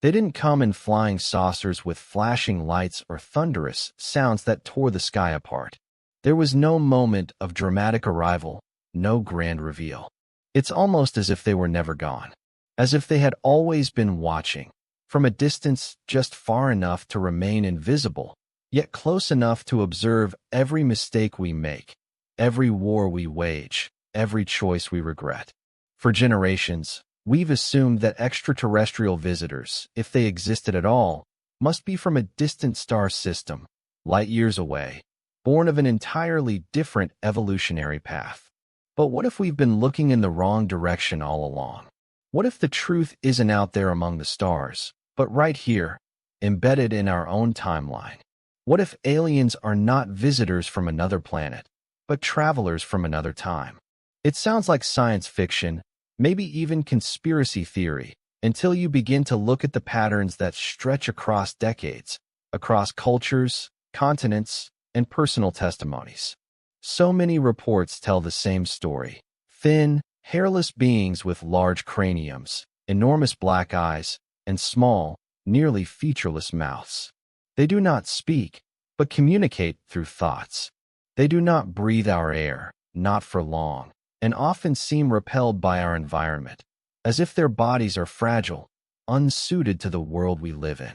They didn't come in flying saucers with flashing lights or thunderous sounds that tore the sky apart. There was no moment of dramatic arrival, no grand reveal. It's almost as if they were never gone, as if they had always been watching, from a distance just far enough to remain invisible, yet close enough to observe every mistake we make, every war we wage, every choice we regret. For generations, we've assumed that extraterrestrial visitors, if they existed at all, must be from a distant star system, light years away, born of an entirely different evolutionary path. But what if we've been looking in the wrong direction all along? What if the truth isn't out there among the stars, but right here, embedded in our own timeline? What if aliens are not visitors from another planet, but travelers from another time? It sounds like science fiction, maybe even conspiracy theory, until you begin to look at the patterns that stretch across decades, across cultures, continents, and personal testimonies. So many reports tell the same story. Thin, hairless beings with large craniums, enormous black eyes, and small, nearly featureless mouths. They do not speak, but communicate through thoughts. They do not breathe our air, not for long, and often seem repelled by our environment, as if their bodies are fragile, unsuited to the world we live in.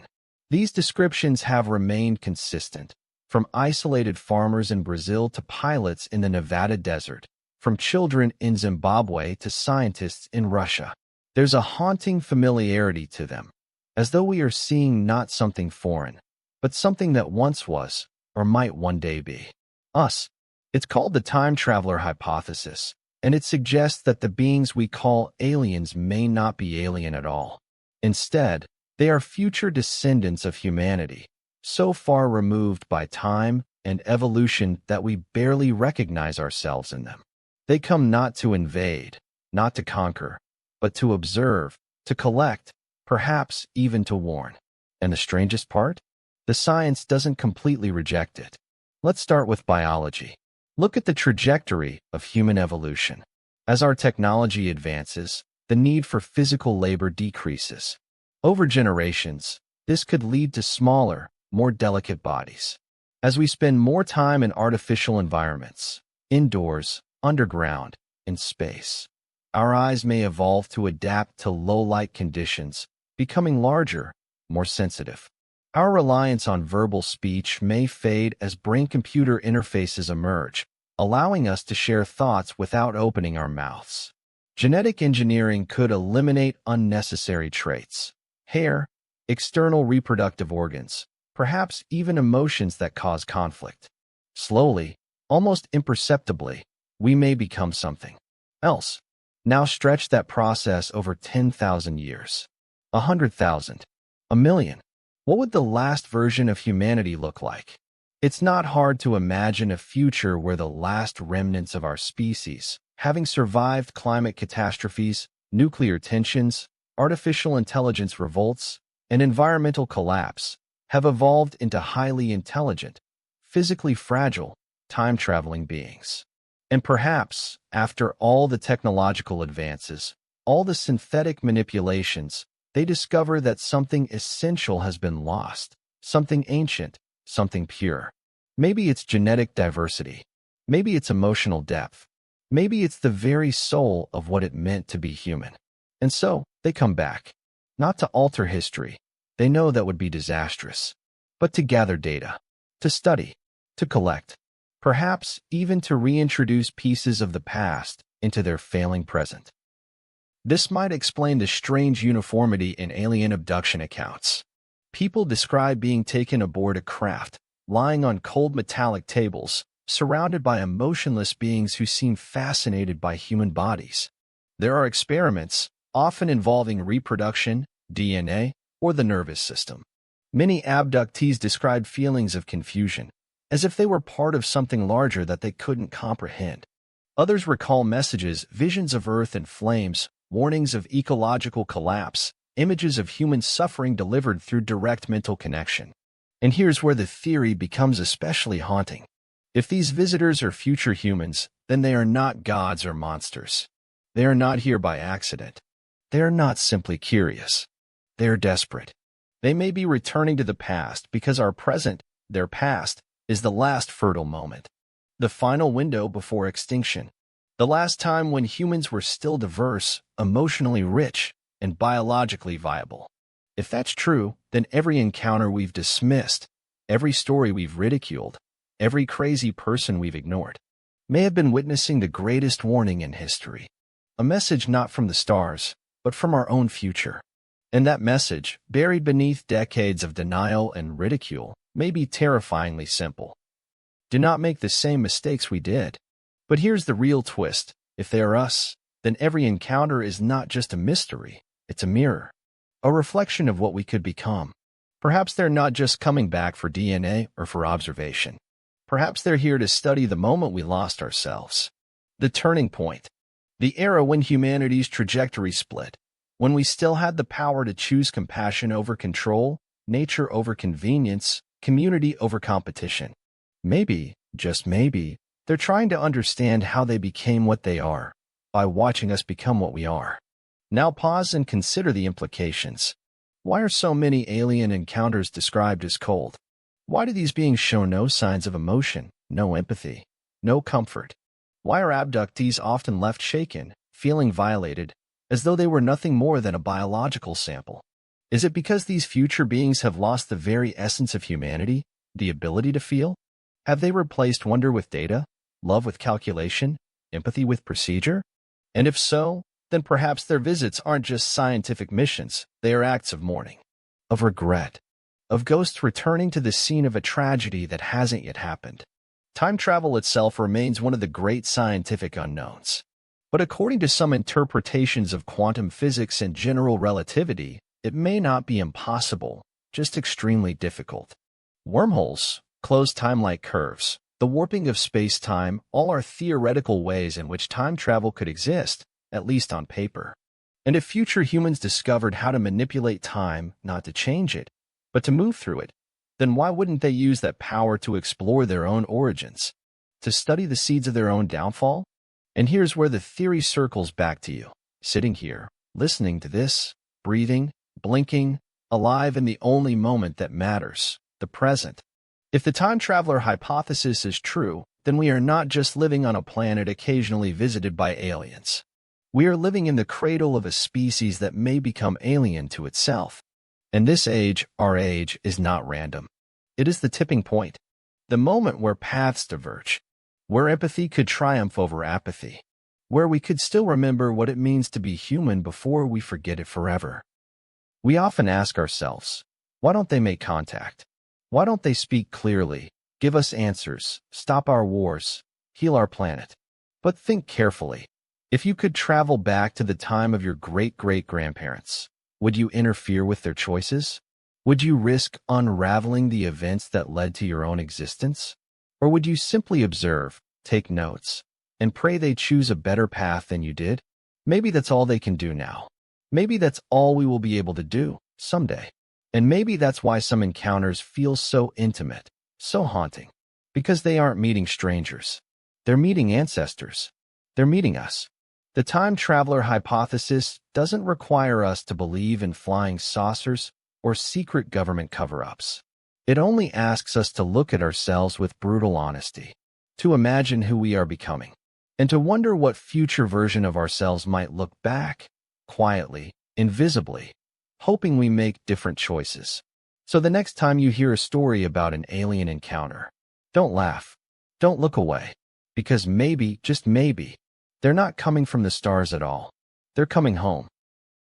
These descriptions have remained consistent, from isolated farmers in Brazil to pilots in the Nevada desert, from children in Zimbabwe to scientists in Russia. There's a haunting familiarity to them, as though we are seeing not something foreign, but something that once was, or might one day be, us. It's called the time traveler hypothesis, and it suggests that the beings we call aliens may not be alien at all. Instead, they are future descendants of humanity, so far removed by time and evolution that we barely recognize ourselves in them. They come not to invade, not to conquer, but to observe, to collect, perhaps even to warn. And the strangest part? The science doesn't completely reject it. Let's start with biology. Look at the trajectory of human evolution. As our technology advances, the need for physical labor decreases. Over generations, this could lead to smaller, more delicate bodies. As we spend more time in artificial environments, indoors, underground, in space, our eyes may evolve to adapt to low-light conditions, becoming larger, more sensitive. Our reliance on verbal speech may fade as brain-computer interfaces emerge, allowing us to share thoughts without opening our mouths. Genetic engineering could eliminate unnecessary traits, hair, external reproductive organs, perhaps even emotions that cause conflict. Slowly, almost imperceptibly, we may become something else. Now stretch that process over 10,000 years, 100,000, a million. What would the last version of humanity look like? It's not hard to imagine a future where the last remnants of our species, having survived climate catastrophes, nuclear tensions, artificial intelligence revolts, and environmental collapse, have evolved into highly intelligent, physically fragile, time-traveling beings. And perhaps, after all the technological advances, all the synthetic manipulations, they discover that something essential has been lost, something ancient, something pure. Maybe it's genetic diversity. Maybe it's emotional depth. Maybe it's the very soul of what it meant to be human. And so, they come back. Not to alter history. They know that would be disastrous. But to gather data. To study. To collect. Perhaps even to reintroduce pieces of the past into their failing present. This might explain the strange uniformity in alien abduction accounts. People describe being taken aboard a craft, lying on cold metallic tables, surrounded by emotionless beings who seem fascinated by human bodies. There are experiments, often involving reproduction, DNA, or the nervous system. Many abductees describe feelings of confusion, as if they were part of something larger that they couldn't comprehend. Others recall messages, visions of Earth in flames, warnings of ecological collapse, images of human suffering delivered through direct mental connection. And here's where the theory becomes especially haunting. If these visitors are future humans, then they are not gods or monsters. They are not here by accident. They are not simply curious. They're desperate. They may be returning to the past because our present, their past, is the last fertile moment. The final window before extinction. The last time when humans were still diverse, emotionally rich, and biologically viable. If that's true, then every encounter we've dismissed, every story we've ridiculed, every crazy person we've ignored, may have been witnessing the greatest warning in history. A message not from the stars, but from our own future. And that message, buried beneath decades of denial and ridicule, may be terrifyingly simple. Do not make the same mistakes we did. But here's the real twist. If they are us, then every encounter is not just a mystery, it's a mirror. A reflection of what we could become. Perhaps they're not just coming back for DNA or for observation. Perhaps they're here to study the moment we lost ourselves. The turning point. The era when humanity's trajectory split. When we still had the power to choose compassion over control, nature over convenience, community over competition. Maybe, just maybe, they're trying to understand how they became what they are, by watching us become what we are. Now pause and consider the implications. Why are so many alien encounters described as cold? Why do these beings show no signs of emotion, no empathy, no comfort? Why are abductees often left shaken, feeling violated, as though they were nothing more than a biological sample? Is it because these future beings have lost the very essence of humanity, the ability to feel? Have they replaced wonder with data, love with calculation, empathy with procedure? And if so, then perhaps their visits aren't just scientific missions, they are acts of mourning, of regret, of ghosts returning to the scene of a tragedy that hasn't yet happened. Time travel itself remains one of the great scientific unknowns. But according to some interpretations of quantum physics and general relativity, it may not be impossible, just extremely difficult. Wormholes, closed time-like curves, the warping of space-time, all are theoretical ways in which time travel could exist, at least on paper. And if future humans discovered how to manipulate time, not to change it, but to move through it, then why wouldn't they use that power to explore their own origins, to study the seeds of their own downfall? And here's where the theory circles back to you, sitting here, listening to this, breathing, blinking, alive in the only moment that matters, the present. If the time traveler hypothesis is true, then we are not just living on a planet occasionally visited by aliens. We are living in the cradle of a species that may become alien to itself. And this age, our age, is not random. It is the tipping point, the moment where paths diverge, where empathy could triumph over apathy, where we could still remember what it means to be human before we forget it forever. We often ask ourselves, why don't they make contact? Why don't they speak clearly, give us answers, stop our wars, heal our planet? But think carefully. If you could travel back to the time of your great-great-grandparents, would you interfere with their choices? Would you risk unraveling the events that led to your own existence? Or would you simply observe, take notes, and pray they choose a better path than you did? Maybe that's all they can do now. Maybe that's all we will be able to do someday. And maybe that's why some encounters feel so intimate, so haunting. Because they aren't meeting strangers. They're meeting ancestors. They're meeting us. The time traveler hypothesis doesn't require us to believe in flying saucers or secret government cover-ups. It only asks us to look at ourselves with brutal honesty, to imagine who we are becoming, and to wonder what future version of ourselves might look back, quietly, invisibly, hoping we make different choices. So the next time you hear a story about an alien encounter, don't laugh, don't look away, because maybe, just maybe, they're not coming from the stars at all. They're coming home.